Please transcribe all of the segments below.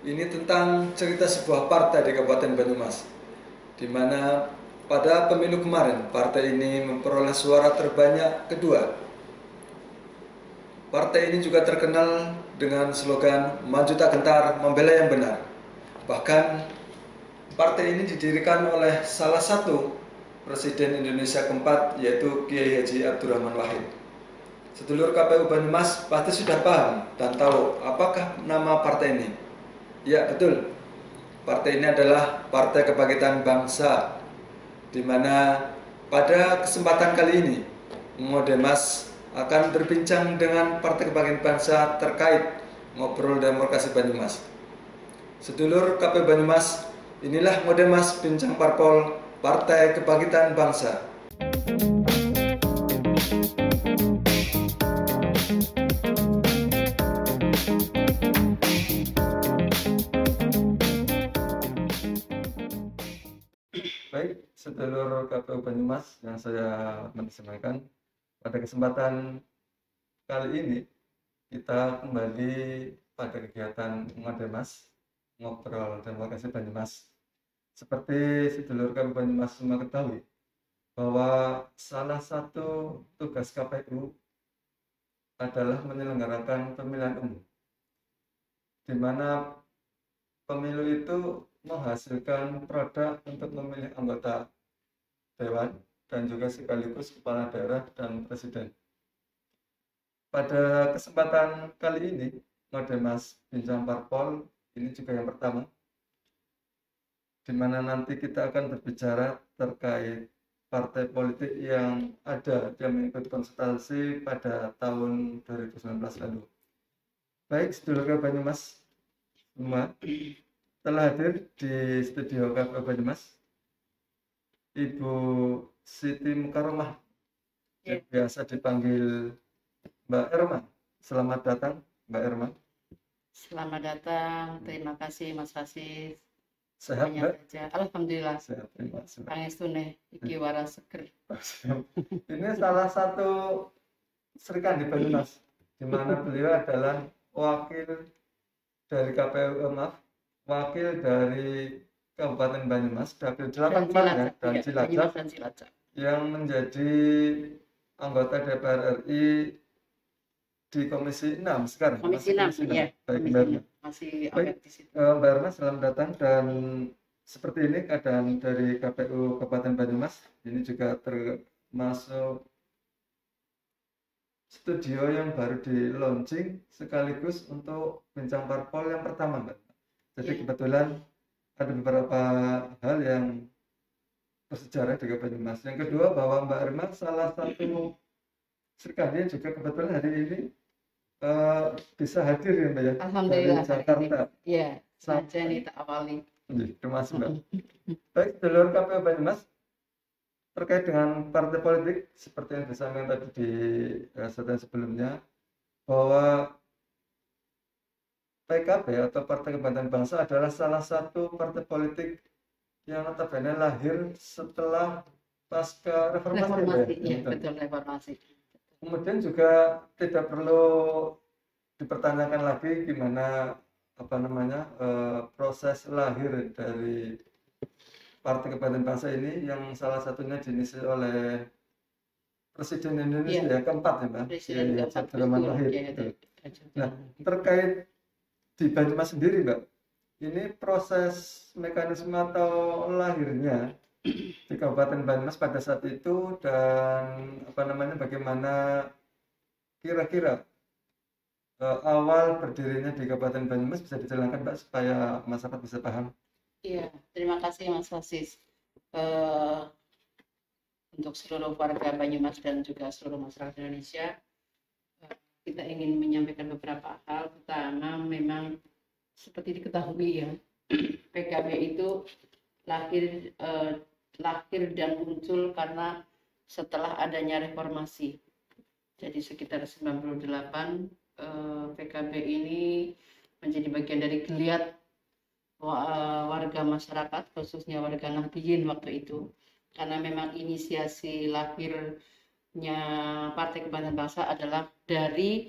Ini tentang cerita sebuah partai di Kabupaten Banyumas, di mana pada pemilu kemarin partai ini memperoleh suara terbanyak kedua. Partai ini juga terkenal dengan slogan "Maju tak gentar, membela yang benar". Bahkan partai ini didirikan oleh salah satu Presiden Indonesia keempat, yaitu Kiai Haji Abdurrahman Wahid. Sedulur KPU Banyumas pasti sudah paham dan tahu apakah nama partai ini. Ya, betul. Partai ini adalah Partai Kebangkitan Bangsa, di mana pada kesempatan kali ini Modemas akan berbincang dengan Partai Kebangkitan Bangsa terkait ngobrol demokrasi Banyumas. Sedulur KPU Banyumas, inilah Modemas Bincang Parpol Partai Kebangkitan Bangsa. Baik, sedulur KPU Banyumas yang saya menyampaikan, pada kesempatan kali ini kita kembali pada kegiatan Modemas Ngobrol Demokrasi Banyumas. Seperti sedulur KPU Banyumas semua ketahui, bahwa salah satu tugas KPU adalah menyelenggarakan pemilihan umum, di mana pemilu itu menghasilkan produk untuk memilih anggota dewan dan juga sekaligus kepala daerah dan presiden. Pada kesempatan kali ini, Modemas Bincang Parpol ini juga yang pertama, di mana nanti kita akan berbicara terkait partai politik yang ada yang mengikuti konsultasi pada tahun 2019 lalu. Baik, sedulur Banyumas semua, telah hadir di studio KPU Banyumas Ibu Siti Mukaromah, yang biasa dipanggil Mbak Erma. Selamat datang Mbak Erma. Selamat datang, terima kasih Mas Hasis. Sehat Mbak? Alhamdulillah. Sehat, terima kasih. Pangestune iki waras seger. Ini salah satu Serikandi di Banyumas, di mana beliau adalah wakil dari KPU, wakil dari Kabupaten Banyumas, Dapil 8 kemarin ya, dan Cilacap, yang menjadi anggota DPR RI di Komisi 6 sekarang. Komisi 6, ya. Baik, Mbak. Masih awet di situ. Mbak Erma, selamat datang. Dan seperti ini keadaan dari KPU Kabupaten Banyumas. Ini juga termasuk studio yang baru di launching sekaligus untuk bincang parpol yang pertama, Mbak. Jadi kebetulan ada beberapa hal yang bersejarah di Banyumas. Yang kedua, bahwa Mbak Erma salah satu Serikandi yang juga kebetulan hari ini bisa hadir ya Mbak ya, Alhamdulillah, dari Jakarta. Iya, saja nih tak awali. Terima kasih Mbak. Baik, sedulur KPU Banyumas, terkait dengan partai politik seperti yang disampaikan tadi di segmen sebelumnya, bahwa PKB atau Partai Kebangkitan Bangsa adalah salah satu partai politik yang notabene lahir setelah pasca reformasi. Iya, betul, reformasi. Kemudian juga tidak perlu dipertanyakan lagi gimana proses lahir dari Partai Kebangkitan Bangsa ini, yang salah satunya diinisiasi oleh Presiden Indonesia keempat ya Mbak, Presiden keempat Abdurrahman Wahid. Nah, terkait di Banyumas sendiri Mbak, ini proses mekanisme atau lahirnya di Kabupaten Banyumas pada saat itu, dan bagaimana kira-kira awal berdirinya di Kabupaten Banyumas, bisa dijelaskan Mbak supaya masyarakat bisa paham. Iya, terima kasih Mas Hasis. Untuk seluruh warga Banyumas dan juga seluruh masyarakat Indonesia, kita ingin menyampaikan beberapa hal. Pertama, memang seperti diketahui ya, PKB itu lahir dan muncul karena setelah adanya reformasi. Jadi sekitar 98 PKB ini menjadi bagian dari geliat warga masyarakat, khususnya warga Nahdliyin waktu itu, karena memang inisiasi lahirnya Partai Kebangkitan Bangsa adalah dari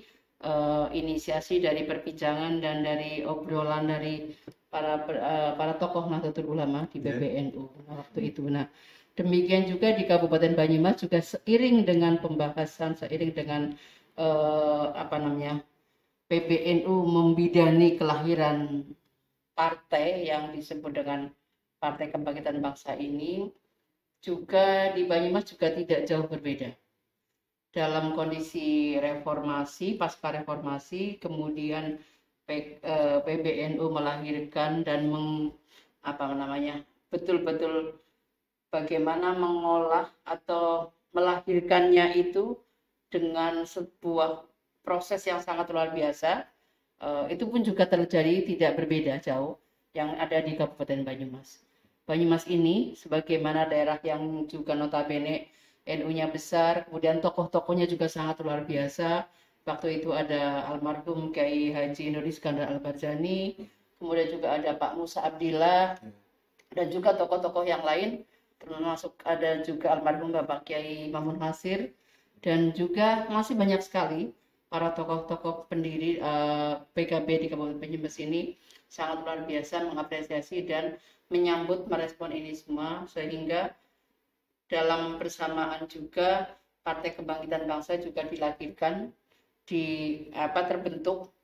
inisiasi dari perbincangan dan dari obrolan dari para tokoh Nahdlatul Ulama di PBNU waktu itu. Nah, demikian juga di Kabupaten Banyumas juga seiring dengan pembahasan, seiring dengan PBNU membidani kelahiran partai yang disebut dengan Partai Kebangkitan Bangsa ini, juga di Banyumas juga tidak jauh berbeda. Dalam kondisi reformasi, pasca reformasi, kemudian PBNU melahirkan dan betul-betul bagaimana mengolah atau melahirkannya itu dengan sebuah proses yang sangat luar biasa. Itu pun juga terjadi tidak berbeda jauh yang ada di Kabupaten Banyumas. Banyumas ini sebagaimana daerah yang juga notabene NU-nya besar, kemudian tokoh-tokohnya juga sangat luar biasa. Waktu itu ada almarhum Kiai Haji Nur Iskandar Al-Barzani, kemudian juga ada Pak Musa Abdillah, dan juga tokoh-tokoh yang lain, termasuk ada juga almarhum Bapak Kiai Mamun Nasir, dan juga masih banyak sekali para tokoh-tokoh pendiri PKB di Kabupaten Banyumas ini sangat luar biasa mengapresiasi dan menyambut, merespon ini semua, sehingga dalam bersamaan juga Partai Kebangkitan Bangsa juga dilahirkan, terbentuk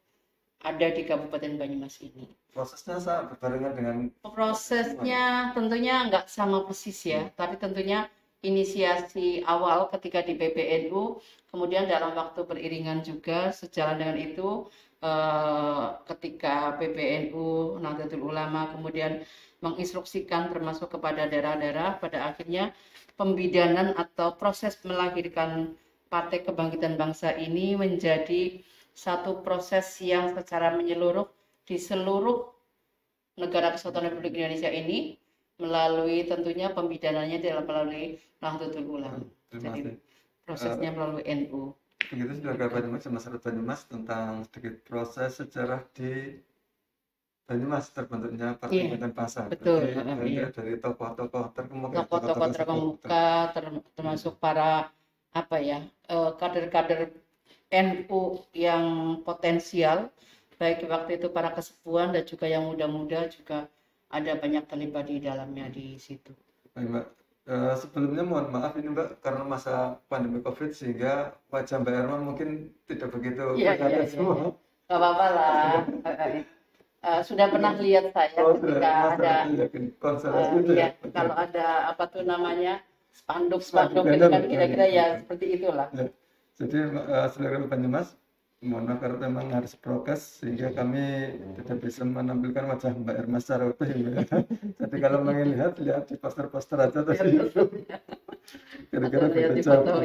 ada di Kabupaten Banyumas ini. Prosesnya sangat berbarengan dengan prosesnya tentunya nggak sama persis ya, tapi tentunya inisiasi awal ketika di PBNU, kemudian dalam waktu beriringan juga sejalan dengan itu ketika PBNU Nahdlatul Ulama kemudian menginstruksikan termasuk kepada daerah-daerah, pada akhirnya pembidanan atau proses melahirkan Partai Kebangkitan Bangsa ini menjadi satu proses yang secara menyeluruh di seluruh negara Kesatuan Republik Indonesia ini, melalui tentunya pembidanannya melalui Nahdlatul Ulama. Jadi prosesnya melalui NU. Begitu Saudara Banyumas dan masyarakat Banyumas tentang sedikit proses sejarah di Banyumas terbentuknya Partai Kebangkitan Bangsa. Betul. Dari tokoh-tokoh terkemuka. Tokoh-tokoh terkemuka, termasuk para kader-kader NU yang potensial, baik waktu itu para kesepuan dan juga yang muda-muda juga ada banyak terlibat di dalamnya di situ. Baik, Mbak. Sebelumnya mohon maaf ini Mbak, karena masa pandemi COVID sehingga wajah Mbak Erma mungkin tidak begitu kelihatan semua. Gak apa-apa lah. Sudah pernah lihat saya ketika ada kalau ada spanduk itu kan kira-kira ya seperti itulah. Ya. Jadi saudara Banyumas, mohon maaf karena memang harus prokes sehingga kami tidak bisa menampilkan wajah Mbak Erma secara utuh ya. Jadi kalau ingin lihat di poster-poster aja tuh. Kira-kira beda jauh.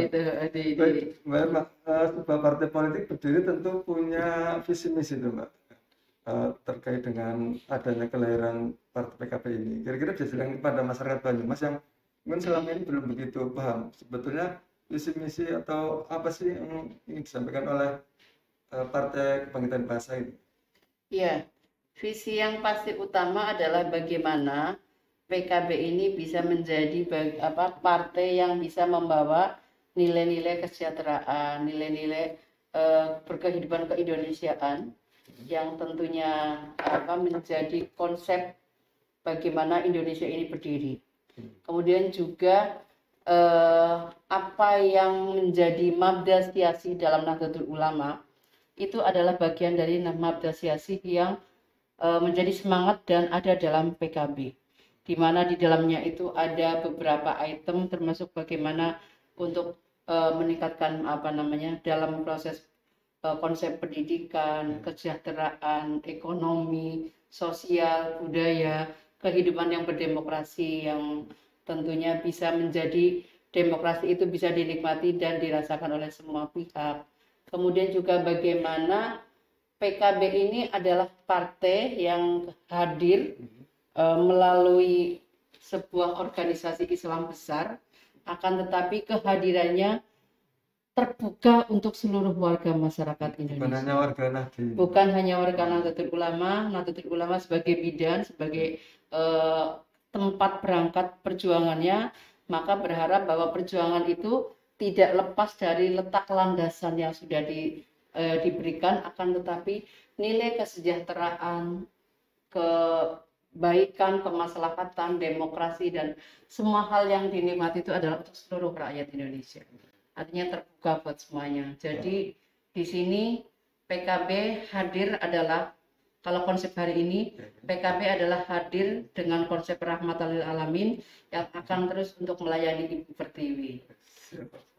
Mbak Erma, sebuah partai politik berdiri tentu punya visi misi itu Mbak, terkait dengan adanya kelahiran partai PKB ini. Kira-kira bisa dijelaskan pada masyarakat Banyumas yang mungkin selama ini belum begitu paham sebetulnya visi misi atau apa sih yang ingin disampaikan oleh Partai Kebangkitan Bangsa ini? Iya, visi yang pasti utama adalah bagaimana PKB ini bisa menjadi partai yang bisa membawa nilai-nilai kesejahteraan, nilai-nilai berkehidupan keindonesiaan yang tentunya menjadi konsep bagaimana Indonesia ini berdiri. Kemudian juga apa yang menjadi mabda siasi dalam Nahdlatul Ulama itu adalah bagian dari mabda siasi yang menjadi semangat dan ada dalam PKB, di mana di dalamnya itu ada beberapa item termasuk bagaimana untuk meningkatkan dalam proses konsep pendidikan, kesejahteraan, ekonomi, sosial, budaya, kehidupan yang berdemokrasi yang tentunya bisa menjadi demokrasi itu bisa dinikmati dan dirasakan oleh semua pihak. Kemudian juga bagaimana PKB ini adalah partai yang hadir melalui sebuah organisasi Islam besar, akan tetapi kehadirannya terbuka untuk seluruh warga masyarakat Indonesia. Bukan hanya warga Nahdlatul Ulama. Nahdlatul Ulama sebagai bidan, sebagai tempat berangkat perjuangannya, maka berharap bahwa perjuangan itu tidak lepas dari letak landasan yang sudah diberikan, akan tetapi nilai kesejahteraan, kebaikan, kemaslahatan, demokrasi, dan semua hal yang dinikmati itu adalah untuk seluruh rakyat Indonesia. Artinya terbuka buat semuanya. Jadi di sini PKB hadir adalah, kalau konsep hari ini, PKB adalah hadir dengan konsep rahmatan lil alamin yang akan terus untuk melayani Ibu Pertiwi.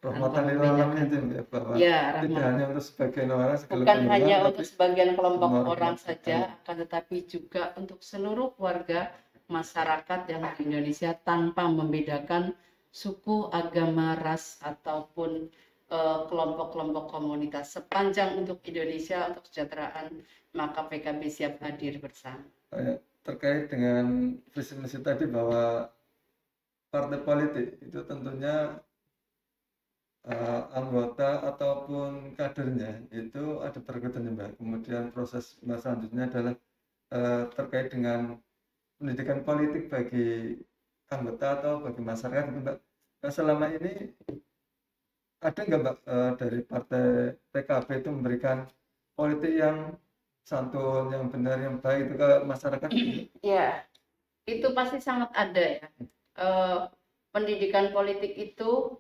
Rahmatan lil alamin itu ya, bahwa tidak hanya untuk sebagian orang, bukan hanya untuk sebagian kelompok orang saja, rahmatan. akan tetapi juga untuk seluruh warga masyarakat yang di Indonesia tanpa membedakan suku, agama, ras, ataupun kelompok-kelompok komunitas. Sepanjang untuk Indonesia, untuk kesejahteraan, maka PKB siap hadir bersama. Terkait dengan visi misi tadi bahwa partai politik itu tentunya anggota ataupun kadernya itu ada perikutan Mbak. Kemudian proses selanjutnya adalah terkait dengan pendidikan politik bagi anggota atau bagi masyarakat itu Mbak. Nah, selama ini ada nggak Mbak dari partai PKB itu memberikan politik yang santun, yang benar, yang baik itu ke masyarakat? Ya, itu pasti sangat ada ya. Pendidikan politik itu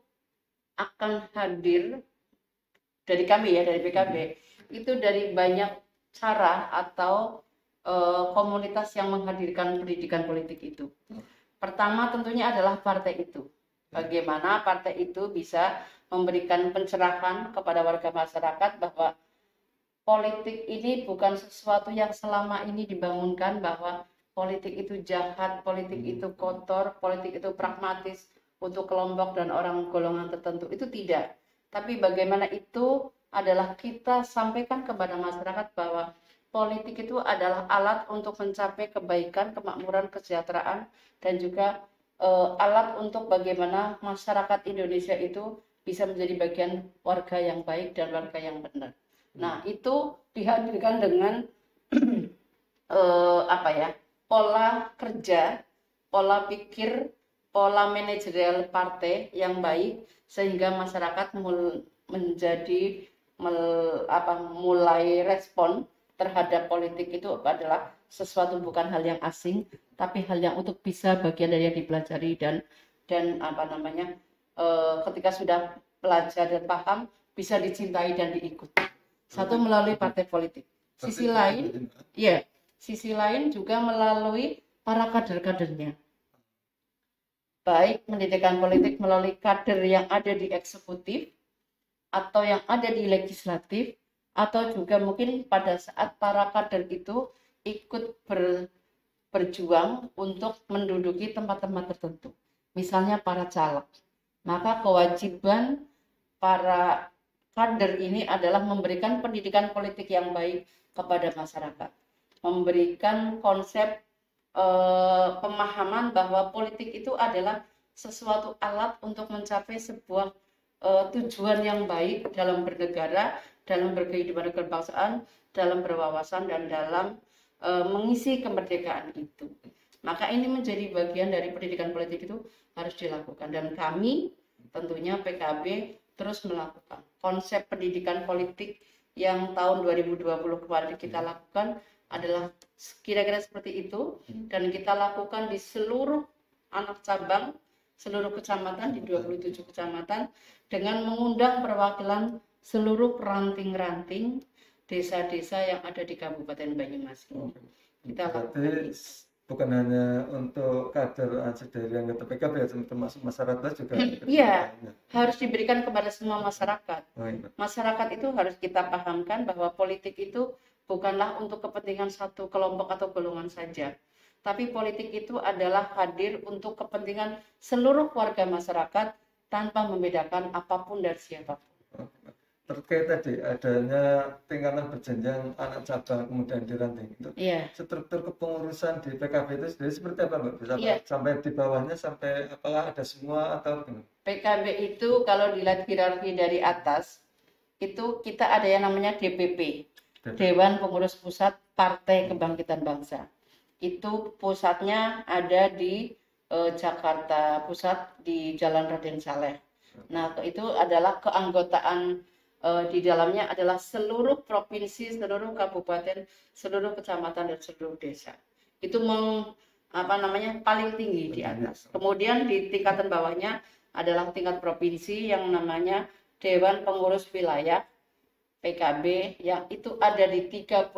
akan hadir dari kami ya, dari PKB, itu dari banyak cara atau komunitas yang menghadirkan pendidikan politik itu. Pertama tentunya adalah partai itu. Bagaimana partai itu bisa memberikan pencerahan kepada warga masyarakat bahwa politik ini bukan sesuatu yang selama ini dibangunkan bahwa politik itu jahat, politik itu kotor, politik itu pragmatis untuk kelompok dan orang golongan tertentu. Itu tidak. Tapi bagaimana itu adalah kita sampaikan kepada masyarakat bahwa politik itu adalah alat untuk mencapai kebaikan, kemakmuran, kesejahteraan, dan juga alat untuk bagaimana masyarakat Indonesia itu bisa menjadi bagian warga yang baik dan warga yang benar. Nah, itu dihadirkan dengan pola kerja, pola pikir, pola manajerial partai yang baik, sehingga masyarakat mulai respon terhadap politik itu adalah sesuatu bukan hal yang asing, tapi hal yang untuk bisa bagian dari yang dipelajari dan ketika sudah belajar dan paham bisa dicintai dan diikuti. Satu melalui partai politik. Sisi lain juga melalui para kader-kadernya. Baik pendidikan politik melalui kader yang ada di eksekutif atau yang ada di legislatif, atau juga mungkin pada saat para kader itu ikut berjuang untuk menduduki tempat-tempat tertentu. Misalnya para caleg. Maka kewajiban para kader ini adalah memberikan pendidikan politik yang baik kepada masyarakat, memberikan konsep pemahaman bahwa politik itu adalah sesuatu alat untuk mencapai sebuah tujuan yang baik dalam bernegara, dalam berkehidupan kebangsaan, dalam berwawasan, dan dalam mengisi kemerdekaan itu. Maka ini menjadi bagian dari pendidikan politik itu harus dilakukan, dan kami tentunya PKB terus melakukan konsep pendidikan politik yang tahun 2020 kemarin kita lakukan adalah kira-kira seperti itu, dan kita lakukan di seluruh anak cabang, seluruh kecamatan, di 27 kecamatan, dengan mengundang perwakilan seluruh ranting-ranting desa-desa yang ada di Kabupaten Banyumas. Kita lakukan bukan hanya untuk kader dari anggota PKB, termasuk masyarakat juga. Iya, harus diberikan kepada semua masyarakat. Masyarakat itu harus kita pahamkan bahwa politik itu bukanlah untuk kepentingan satu kelompok atau golongan saja, tapi politik itu adalah hadir untuk kepentingan seluruh warga masyarakat tanpa membedakan apapun dari siapapun. Terkait tadi adanya tingkatan berjenjang anak cabang kemudian diranting itu, struktur kepengurusan di PKB itu sendiri seperti apa Mbak? Bisa sampai di bawahnya, sampai apakah ada semua atau gimana? PKB itu kalau dilihat hierarki dari atas itu kita ada yang namanya DPP, Dewan Pengurus Pusat Partai Kebangkitan Bangsa. Itu pusatnya ada di Jakarta Pusat di Jalan Raden Saleh. Nah, itu adalah keanggotaan di dalamnya adalah seluruh provinsi, seluruh kabupaten, seluruh kecamatan dan seluruh desa. Itu paling tinggi di atas. Kemudian di tingkatan bawahnya adalah tingkat provinsi yang namanya Dewan Pengurus Wilayah PKB, yang itu ada di 34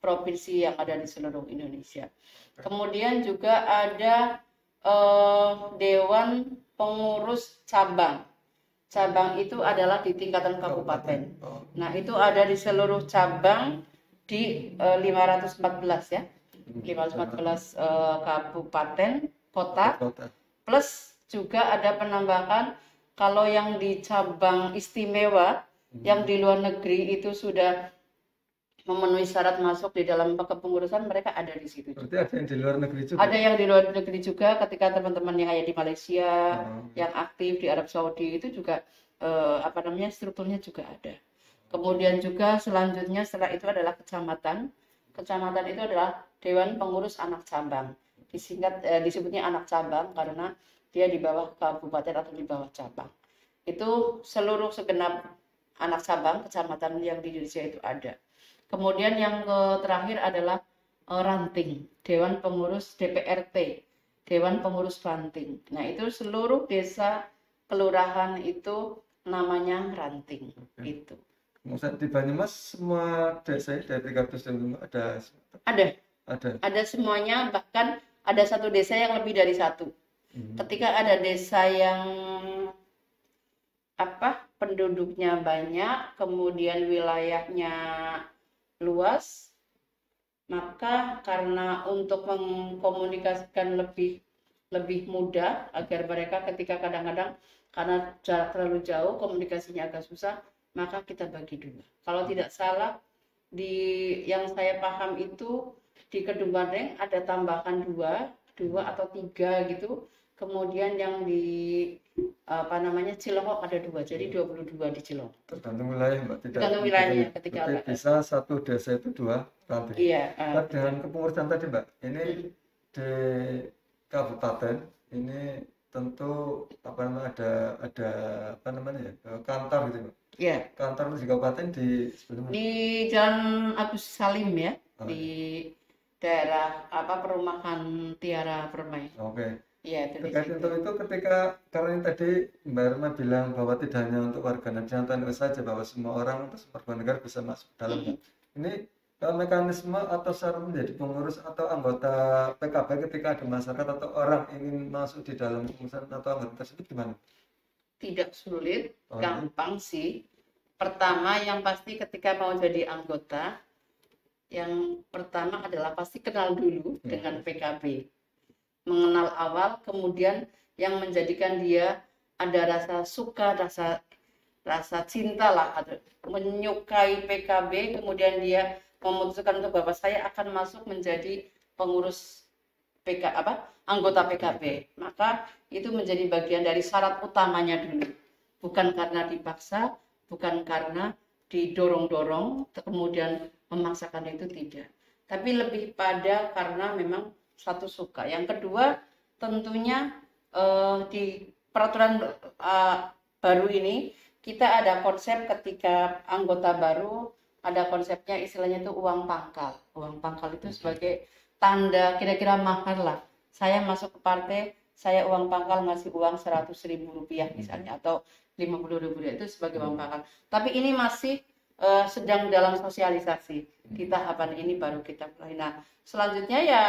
provinsi yang ada di seluruh Indonesia. Kemudian juga ada Dewan Pengurus Cabang. Cabang itu adalah di tingkatan kabupaten. Nah, itu ada di seluruh cabang di 514 ya. 514 kabupaten, kota, plus juga ada penambahan kalau yang di cabang istimewa, yang di luar negeri itu sudah memenuhi syarat masuk di dalam kepengurusan, mereka ada di situ. Berarti ada yang di luar negeri juga? Ada yang di luar negeri juga, ketika teman-teman yang ada di Malaysia, yang aktif di Arab Saudi itu juga strukturnya juga ada. Kemudian juga selanjutnya setelah itu adalah kecamatan. Kecamatan itu adalah Dewan Pengurus Anak Cabang. Disebutnya anak cabang karena dia di bawah kabupaten atau di bawah cabang. Itu seluruh segenap anak cabang kecamatan yang di Indonesia itu ada. Kemudian yang terakhir adalah ranting, Dewan Pengurus DPRT, Dewan Pengurus Ranting. Nah, itu seluruh desa kelurahan itu namanya ranting. Itu. Maksudnya di Banyumas semua desa dari 325 ada? Ada semuanya, bahkan ada satu desa yang lebih dari satu. Ketika ada desa yang penduduknya banyak, kemudian wilayahnya luas, maka karena untuk mengkomunikasikan lebih mudah agar mereka ketika kadang-kadang karena jarak terlalu jauh komunikasinya agak susah, maka kita bagi dua. Kalau tidak salah yang saya paham itu di Kedung Banteng ada tambahan dua atau 3 gitu. Kemudian yang di Cilongok ada 2, jadi 22 di Cilongok. Tergantung wilayah, Mbak. Tergantung wilayahnya ketika bisa satu desa itu 2 ranting. Iya. Dengan kepengurusan tadi, Mbak, ini di kabupaten ini tentu ada kantor gitu, Mbak. Iya. Kantor di kabupaten di Jalan Agus Salim ya, di daerah perumahan Tiara Permai. Oke. Iya, terkait untuk itu karena tadi Mbak Irma bilang bahwa tidak hanya untuk warga negara saja, bahwa semua orang atau semua warga negara bisa masuk dalamnya. Ini mekanisme atau syarat menjadi pengurus atau anggota PKB ketika ada masyarakat atau orang ingin masuk di dalam pengurusan atau anggota tersebut gimana? Tidak sulit, gampang sih. Pertama yang pasti ketika mau jadi anggota, yang pertama adalah pasti kenal dulu dengan PKB. Mengenal awal, kemudian yang menjadikan dia ada rasa suka, rasa cinta lah, menyukai PKB, kemudian dia memutuskan untuk bahwa saya akan masuk menjadi pengurus anggota PKB. Maka itu menjadi bagian dari syarat utamanya dulu. Bukan karena dipaksa, bukan karena didorong-dorong, kemudian memaksakan, itu tidak. Tapi lebih pada karena memang satu suka. Yang kedua, tentunya di peraturan baru ini kita ada konsep ketika anggota baru, ada konsepnya istilahnya itu uang pangkal. Uang pangkal itu sebagai tanda kira-kira mahar lah. Saya masuk ke partai, saya uang pangkal ngasih uang 100.000 rupiah misalnya, atau 50.000 rupiah, itu sebagai uang pangkal. Tapi ini masih sedang dalam sosialisasi. Di tahapan ini baru kita mulai. Nah, selanjutnya ya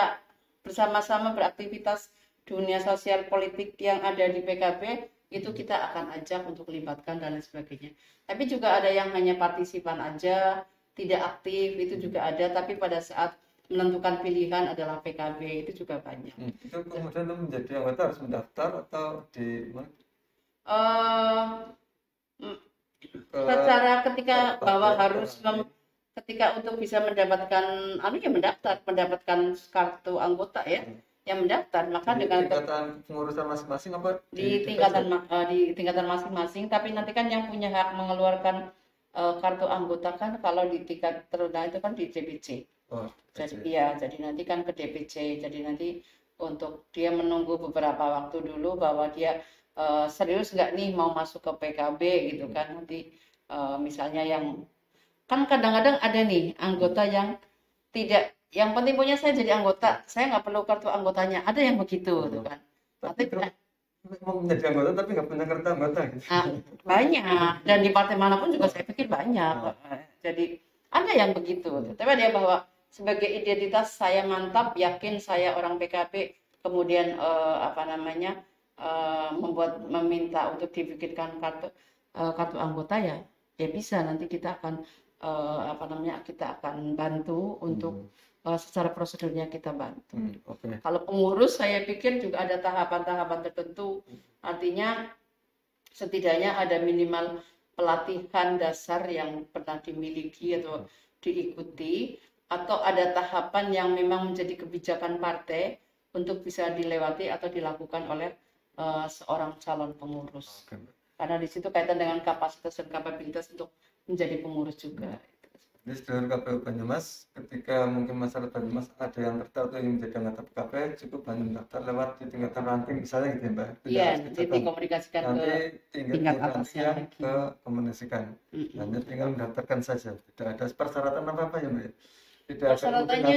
bersama-sama beraktivitas dunia sosial politik yang ada di PKB, itu kita akan ajak untuk libatkan dan lain sebagainya. Tapi juga ada yang hanya partisipan aja, tidak aktif, itu juga ada. Tapi pada saat menentukan pilihan adalah PKB, itu juga banyak. Itu kemudian menjadi anggota harus mendaftar atau di secara ketika bahwa harus ketika untuk bisa mendapatkan mendapatkan kartu anggota ya, yang mendaftar, maka dengan tingkatan pengurusan masing-masing apa di tingkatan masing-masing. Tapi nanti kan yang punya hak mengeluarkan kartu anggota kan kalau di tingkat terendah itu kan di DPC. Jadi nanti kan ke DPC. Jadi nanti untuk dia menunggu beberapa waktu dulu bahwa dia serius nggak nih mau masuk ke PKB gitu kan, nanti misalnya yang kan kadang-kadang ada nih anggota yang tidak, yang penting punya saya jadi anggota, saya nggak perlu kartu anggotanya, ada yang begitu gitu kan. Tapi Tapi mau menjadi anggota tapi nggak punya kartu anggota gitu. banyak, dan di partai manapun juga saya pikir banyak. Jadi ada yang begitu, tapi ada yang bahwa sebagai identitas saya mantap, yakin saya orang PKB, kemudian apa namanya meminta untuk dibikinkan kartu anggota, ya bisa, nanti kita akan apa namanya, kita akan bantu untuk secara prosedurnya kita bantu. Kalau pengurus saya pikir juga ada tahapan-tahapan tertentu, artinya setidaknya ada minimal pelatihan dasar yang pernah dimiliki atau diikuti, atau ada tahapan yang memang menjadi kebijakan partai untuk bisa dilewati atau dilakukan oleh seorang calon pengurus. Karena di situ kaitan dengan kapasitas dan kapabilitas untuk menjadi pengurus juga. Jadi dengan KPU Banyumas, ketika mungkin masyarakat Banyumas ada yang tertarik ingin menjadi anggota PKB, cukup hanya mendaftar lewat di tingkatan ranting misalnya gitu ya Mbak? Iya, nanti dikomunikasikan nanti ke tingkat atasnya ke komunikasikan. Hanya tinggal mendaftarkan saja, tidak ada persyaratan apa-apa ya Mbak? Tidak persyaratannya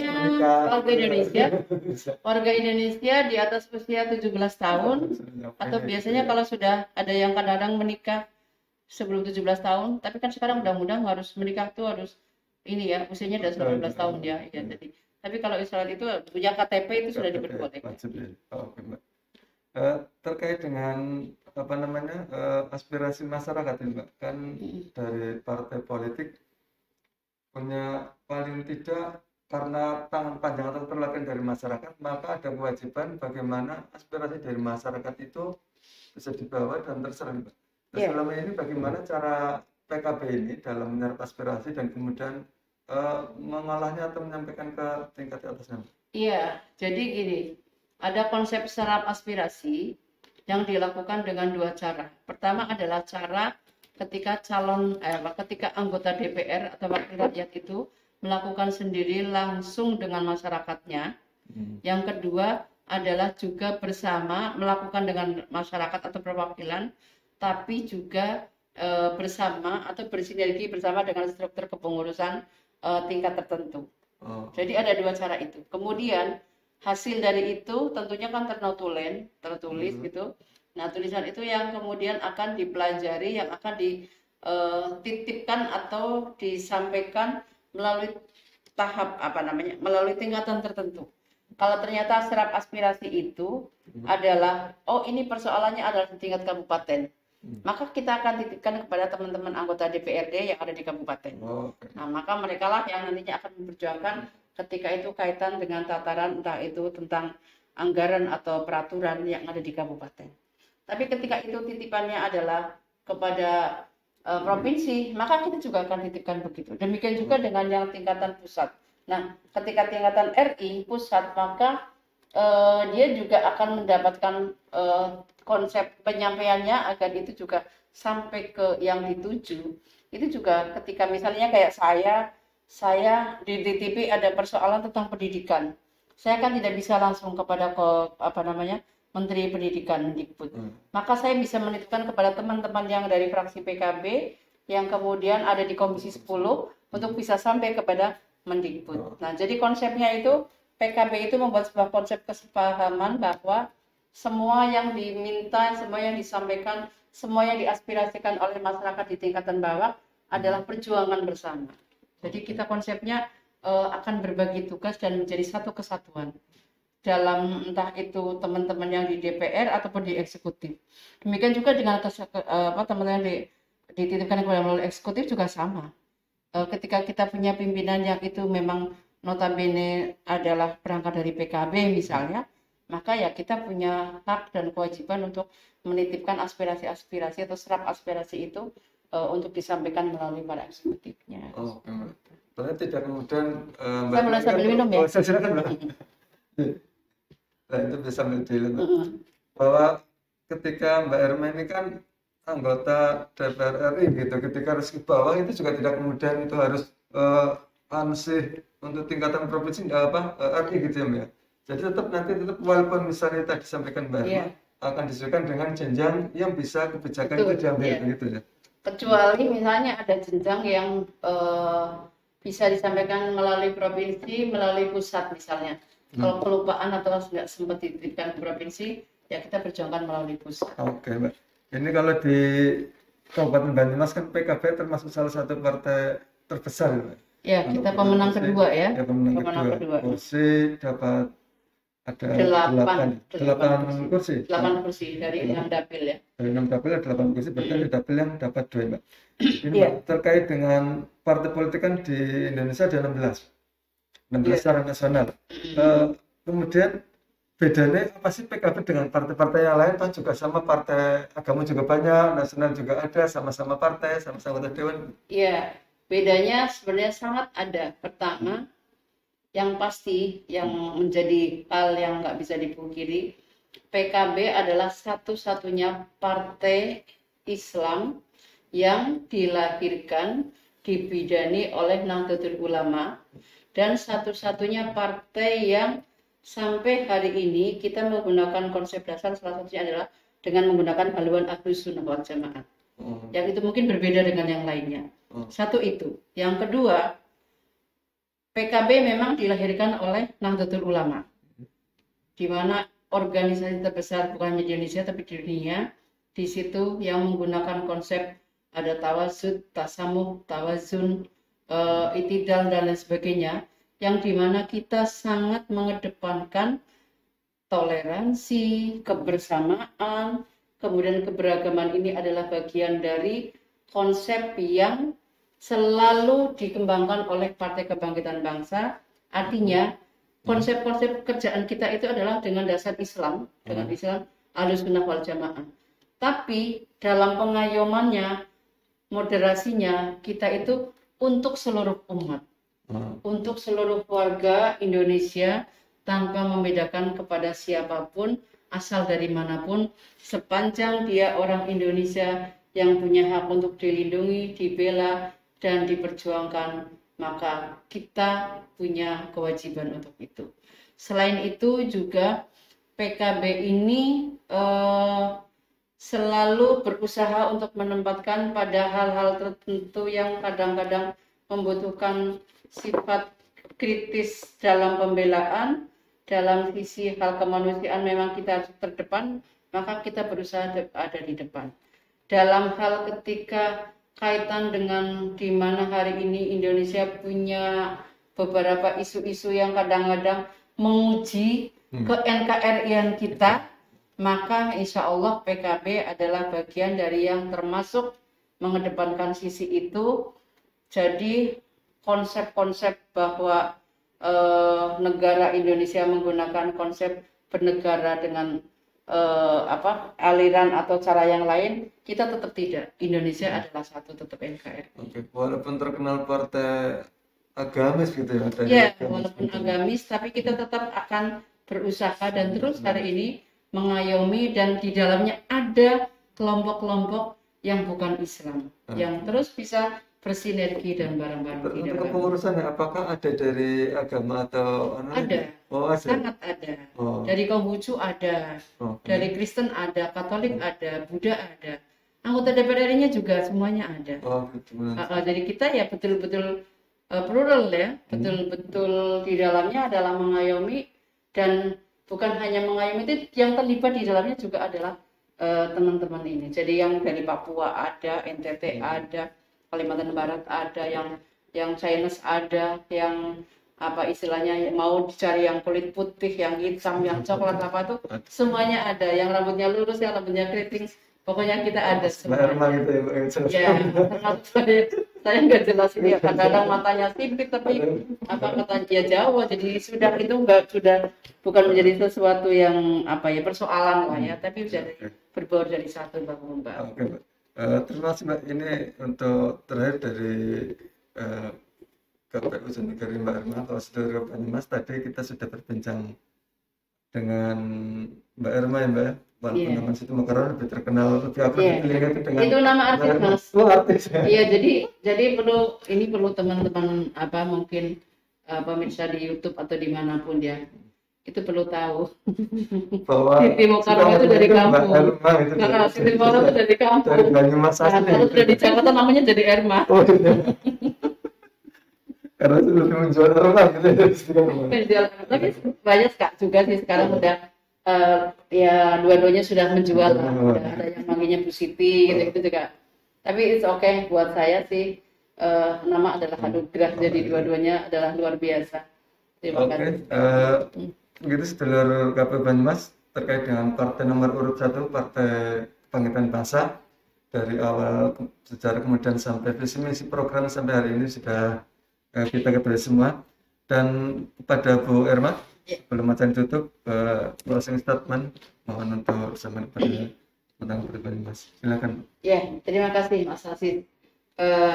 warga Indonesia di atas usia 17 tahun, atau biasanya kalau sudah ada yang kadang-kadang menikah sebelum 17 tahun, tapi kan sekarang undang-undang harus menikah tuh harus ini ya, usianya sudah 18 tahun ya. Jadi tapi kalau Israel itu punya KTP itu sudah diperbolehkan. Oke, Mbak. Terkait dengan apa namanya aspirasi masyarakat ini Mbak, kan dari partai politik punya paling tidak karena tangan panjang atau perlakuan dari masyarakat, maka ada kewajiban bagaimana aspirasi dari masyarakat itu bisa dibawa dan terserap. Selama ini bagaimana cara PKB ini dalam menyerap aspirasi dan kemudian mengolahnya atau menyampaikan ke tingkat atasnya? Iya, jadi gini, ada konsep serap aspirasi yang dilakukan dengan dua cara. Pertama adalah cara ketika ketika anggota DPR atau wakil rakyat itu melakukan sendiri langsung dengan masyarakatnya. Yang kedua adalah juga bersama melakukan dengan masyarakat atau perwakilan, tapi juga bersama atau bersinergi bersama dengan struktur kepengurusan tingkat tertentu. Jadi ada dua cara itu. Kemudian hasil dari itu tentunya kan tertulis gitu. Nah, tulisan itu yang kemudian akan dipelajari, yang akan dititipkan atau disampaikan melalui tahap melalui tingkatan tertentu. Kalau ternyata serap aspirasi itu adalah, ini persoalannya adalah di tingkat kabupaten, maka kita akan titipkan kepada teman-teman anggota DPRD yang ada di kabupaten. Nah, maka mereka lah yang nantinya akan memperjuangkan ketika itu kaitan dengan tataran, entah itu tentang anggaran atau peraturan yang ada di kabupaten. Tapi ketika itu titipannya adalah kepada provinsi, maka kita juga akan titipkan begitu. Demikian juga dengan yang tingkatan pusat. Nah, ketika tingkatan RI pusat, maka dia juga akan mendapatkan konsep penyampaiannya agar itu juga sampai ke yang dituju. Itu juga ketika misalnya kayak saya di DTP ada persoalan tentang pendidikan, saya kan tidak bisa langsung kepada Menteri Pendidikan Mendikbud. Maka saya bisa menitipkan kepada teman-teman yang dari fraksi PKB yang kemudian ada di Komisi 10 untuk bisa sampai kepada Mendikbud. Nah, jadi konsepnya itu PKB itu membuat sebuah konsep kesepahaman bahwa semua yang diminta, semua yang disampaikan, semua yang diaspirasikan oleh masyarakat di tingkatan bawah adalah perjuangan bersama. Jadi kita konsepnya akan berbagi tugas dan menjadi satu kesatuan dalam entah itu teman-teman yang di DPR ataupun di eksekutif. Demikian juga dengan teman-teman yang dititipkan kepada melalui eksekutif juga sama. Ketika kita punya pimpinan yang itu memang notabene adalah berangkat dari PKB misalnya, maka ya kita punya hak dan kewajiban untuk menitipkan aspirasi-aspirasi atau serap aspirasi itu untuk disampaikan melalui para eksekutifnya. Berarti tidak kemudian saya boleh sambil minum ya? Silakan Mbak. Nah, itu bisa sambil diminum. Bahwa ketika Mbak Irma ini kan anggota DPR RI gitu, ketika harus ke bawah itu juga tidak kemudian itu harus ansih untuk tingkatan provinsi RI gitu ya Mbak. Jadi tetap walaupun misalnya tadi disampaikan Mbak Irma akan disesuaikan dengan jenjang yang bisa kebijakan itu diambil gitu ya. Kecuali misalnya ada jenjang yang bisa disampaikan melalui provinsi, melalui pusat misalnya. Kalau kelupaan atau nggak sempat dititipkan ke provinsi, ya kita perjuangkan melalui pusat. Oke, Mbak. Ini kalau di Kabupaten Banyumas kan PKB termasuk salah satu partai terbesar, Mbak. Ya, kita pemenang kedua ya. Ya, pemenang kedua. Kursi dapat ada 8 kursi. 8 kursi dari 6 dapil ya. Dari 6 dapil ada 8 kursi, berarti ada dapil yang dapat 2, Mbak. Ini Mbak, terkait dengan partai politik kan di Indonesia ada 16 secara nasional. Kemudian bedanya apa sih PKB dengan partai-partai yang lain? Kan juga sama, partai agama juga banyak, nasional juga ada, sama-sama partai, sama-sama anggota dewan. Iya, bedanya sebenarnya sangat ada. Pertama, yang pasti, yang menjadi hal yang nggak bisa dipungkiri, PKB adalah satu-satunya partai Islam yang dilahirkan, dibidani oleh Nahdlatul Ulama, dan satu-satunya partai yang sampai hari ini kita menggunakan konsep dasar, salah satunya adalah dengan menggunakan haluan Ahlus Sunnah wal Jamaah. Yang itu mungkin berbeda dengan yang lainnya. Satu itu. Yang kedua, PKB memang dilahirkan oleh Nahdlatul Ulama, di mana organisasi terbesar bukan hanya di Indonesia tapi di dunia. Di situ yang menggunakan konsep ada tawasud, tasamuh, tawazun, itidal dan lain sebagainya, yang dimana kita sangat mengedepankan toleransi, kebersamaan, kemudian keberagaman. Ini adalah bagian dari konsep yang selalu dikembangkan oleh Partai Kebangkitan Bangsa. Artinya konsep-konsep kerjaan kita itu adalah dengan dasar Islam, dengan Islam Ahlus Sunnah wal Jamaah. Tapi dalam pengayomannya, moderasinya, kita itu untuk seluruh umat, untuk seluruh warga Indonesia, tanpa membedakan kepada siapapun, asal dari manapun, sepanjang dia orang Indonesia yang punya hak untuk dilindungi, dibela, dan diperjuangkan, maka kita punya kewajiban untuk itu. Selain itu juga PKB ini selalu berusaha untuk menempatkan pada hal-hal tertentu yang kadang-kadang membutuhkan sifat kritis dalam pembelaan. Dalam sisi hal kemanusiaan memang kita harus terdepan, maka kita berusaha ada di depan. Dalam hal ketika kaitan dengan di mana hari ini Indonesia punya beberapa isu-isu yang kadang-kadang menguji ke NKRI-an kita, maka insya Allah PKB adalah bagian dari yang termasuk mengedepankan sisi itu. Jadi konsep-konsep bahwa negara Indonesia menggunakan konsep bernegara dengan aliran atau cara yang lain, kita tetap tidak. Indonesia adalah satu, tetap NKRI. Oke, walaupun terkenal partai agamis gitu ya. Ya, walaupun agamis, tapi kita tetap akan berusaha dan terus hari ini mengayomi, dan di dalamnya ada kelompok-kelompok yang bukan Islam, yang terus bisa bersinergi dan bareng-bareng. Untuk kepengurusannya, apakah ada dari agama atau ada? Sangat ada. Dari Konghucu ada, dari Kristen ada, Katolik ada, Buddha ada, anggota DPR-nya juga semuanya ada. Jadi kita ya betul-betul plural ya, betul-betul di dalamnya adalah mengayomi, dan bukan hanya mengayomi, itu yang terlibat di dalamnya juga adalah teman-teman ini. Jadi yang dari Papua ada, NTT ada, Kalimantan Barat ada, yang Chinese ada, yang apa istilahnya mau dicari yang kulit putih, yang hitam, yang coklat apa tuh semuanya ada, yang rambutnya lurus, yang rambutnya keriting, pokoknya kita ada semuanya. Ya, saya nggak jelas dia, kadang-kadang matanya sipit tapi apa katanya ya Jawa, jadi sudah itu sudah bukan menjadi sesuatu yang apa ya persoalan lah ya, tapi sudah berbaur dari satu bahu Mbak. Terima kasih Mbak. Ini untuk terakhir dari KPU Negeri Mbak Irma, kalau Saudara Banyumas. Tadi kita sudah berbincang dengan Mbak Irma ya Mbak ya, walaupun nama situ Makassar lebih terkenal, lebih akrab itu dengan itu nama artis Mas. Artis. Iya, jadi perlu teman-teman apa mungkin pemirsa di YouTube atau dimanapun ya, itu perlu tahu. bahwa Siti Mukarramah itu dari kampung. Nah, Siti Mukarramah itu dari kampung. dari Banyumas Nah, asli. kalau sudah di Jakarta namanya jadi Erma. Oh, iya. Karena itu lebih menjual orang gitu ya. Menjual, tapi banyak Kak juga sih sekarang udah ya dua-duanya sudah menjual lah. Udah ada yang manggilnya Bu Siti gitu-gitu juga. Tapi it's okay buat saya sih, nama adalah anugerah, jadi dua-duanya adalah luar biasa. Terima kasih. Begitu sedulur KPU Banyumas terkait dengan partai nomor urut 1, Partai Kebangkitan Bangsa, dari awal sejarah kemudian sampai visi misi program sampai hari ini sudah kita ketahui semua. Dan kepada Bu Erma, sebelum acara tutup, closing statement mohon untuk sampai pada tentang Partai Banyumas. Silakan. Ya, terima kasih Mas Hasid.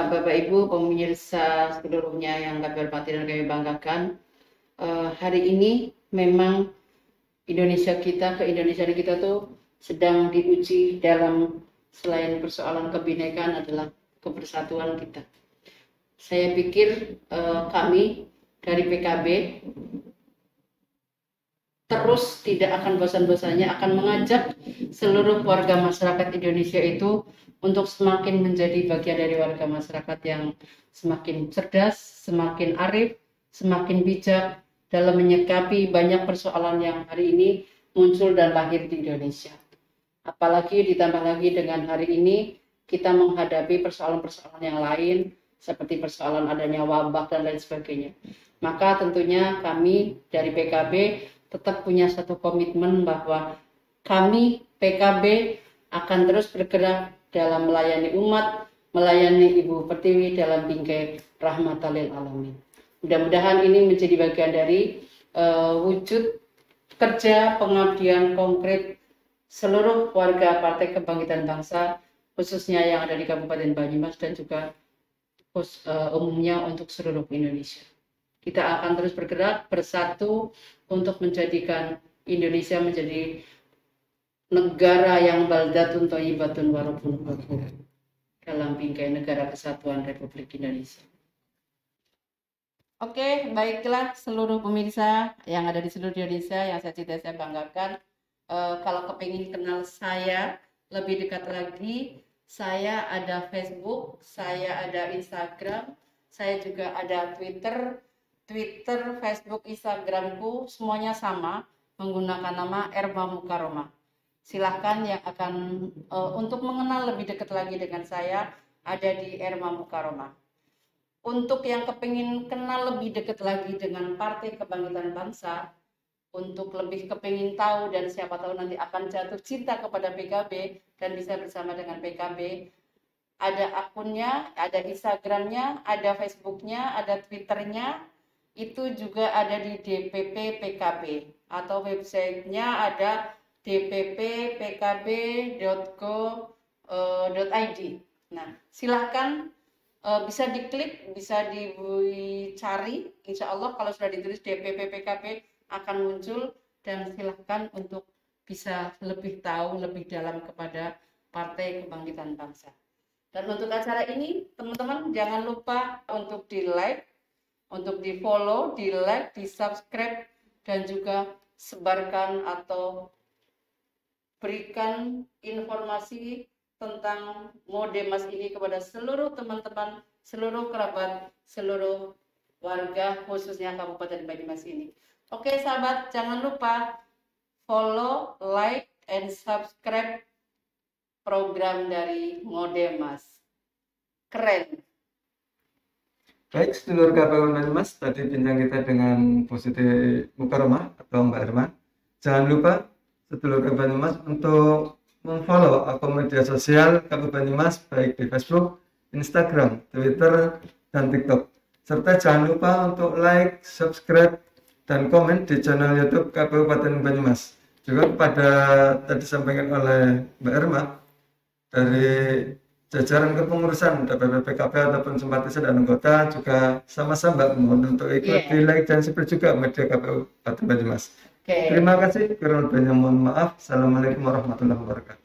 Bapak Ibu pemirsa seluruhnya yang kami hormati dan kami banggakan, hari ini memang keindonesiaan kita tuh sedang diuji dalam, selain persoalan kebinekaan adalah kebersatuan kita. Saya pikir kami dari PKB terus tidak akan bosan-bosannya akan mengajak seluruh warga masyarakat Indonesia itu untuk semakin menjadi bagian dari warga masyarakat yang semakin cerdas, semakin arif, semakin bijak dalam menyikapi banyak persoalan yang hari ini muncul dan lahir di Indonesia. Apalagi ditambah lagi dengan hari ini kita menghadapi persoalan-persoalan yang lain seperti persoalan adanya wabah dan lain sebagainya. Maka tentunya kami dari PKB tetap punya satu komitmen bahwa kami PKB akan terus bergerak dalam melayani umat, melayani Ibu Pertiwi dalam bingkai rahmatan lil alamin. Mudah-mudahan ini menjadi bagian dari wujud kerja pengabdian konkret seluruh warga Partai Kebangkitan Bangsa, khususnya yang ada di Kabupaten Banyumas dan juga umumnya untuk seluruh Indonesia. Kita akan terus bergerak bersatu untuk menjadikan Indonesia menjadi negara yang baldatun thayyibatun wa rabbun ghafur dalam bingkai negara kesatuan Republik Indonesia. Oke, baiklah seluruh pemirsa yang ada di seluruh Indonesia yang saya banggakan. Kalau kepingin kenal saya lebih dekat lagi, saya ada Facebook, saya ada Instagram, saya juga ada Twitter, Facebook, Instagramku semuanya sama menggunakan nama Erma Mukarramah. Silahkan yang akan untuk mengenal lebih dekat lagi dengan saya ada di Erma Mukarramah. Untuk yang kepingin kenal lebih dekat lagi dengan Partai Kebangkitan Bangsa, untuk lebih kepingin tahu dan siapa tahu nanti akan jatuh cinta kepada PKB dan bisa bersama dengan PKB, ada akunnya, ada Instagramnya, ada Facebooknya, ada Twitternya, itu juga ada di DPP PKB atau websitenya ada dpppkb.go.id. Nah, silahkan bisa diklik, bisa dicari, insya Allah kalau sudah ditulis DPP PKB akan muncul, dan silahkan untuk bisa lebih tahu lebih dalam kepada Partai Kebangkitan Bangsa. Dan untuk acara ini teman-teman jangan lupa untuk di like, untuk di follow, di like, di subscribe, dan juga sebarkan atau berikan informasi tentang Modemas ini kepada seluruh teman-teman, seluruh kerabat, seluruh warga khususnya Kabupaten Banyumas ini. Oke sahabat, jangan lupa follow, like, and subscribe program dari Modemas. Keren. Baik, sedulur KPU Banyumas, tadi bincang kita dengan Bu Siti Mukarramah atau Mbak Erma. Jangan lupa sedulur KPU Banyumas untuk memfollow akun media sosial KPU Banyumas baik di Facebook, Instagram, Twitter, dan TikTok. Serta jangan lupa untuk like, subscribe, dan komen di channel YouTube Kabupaten Banyumas. Juga kepada tadi disampaikan oleh Mbak Erma dari jajaran kepengurusan DPP PKB ataupun simpatisan dan anggota juga sama-sama mohon untuk ikut di like dan subscribe juga media Kabupaten Banyumas. Terima kasih, kurang lebihnya mohon maaf. Assalamualaikum warahmatullahi wabarakatuh.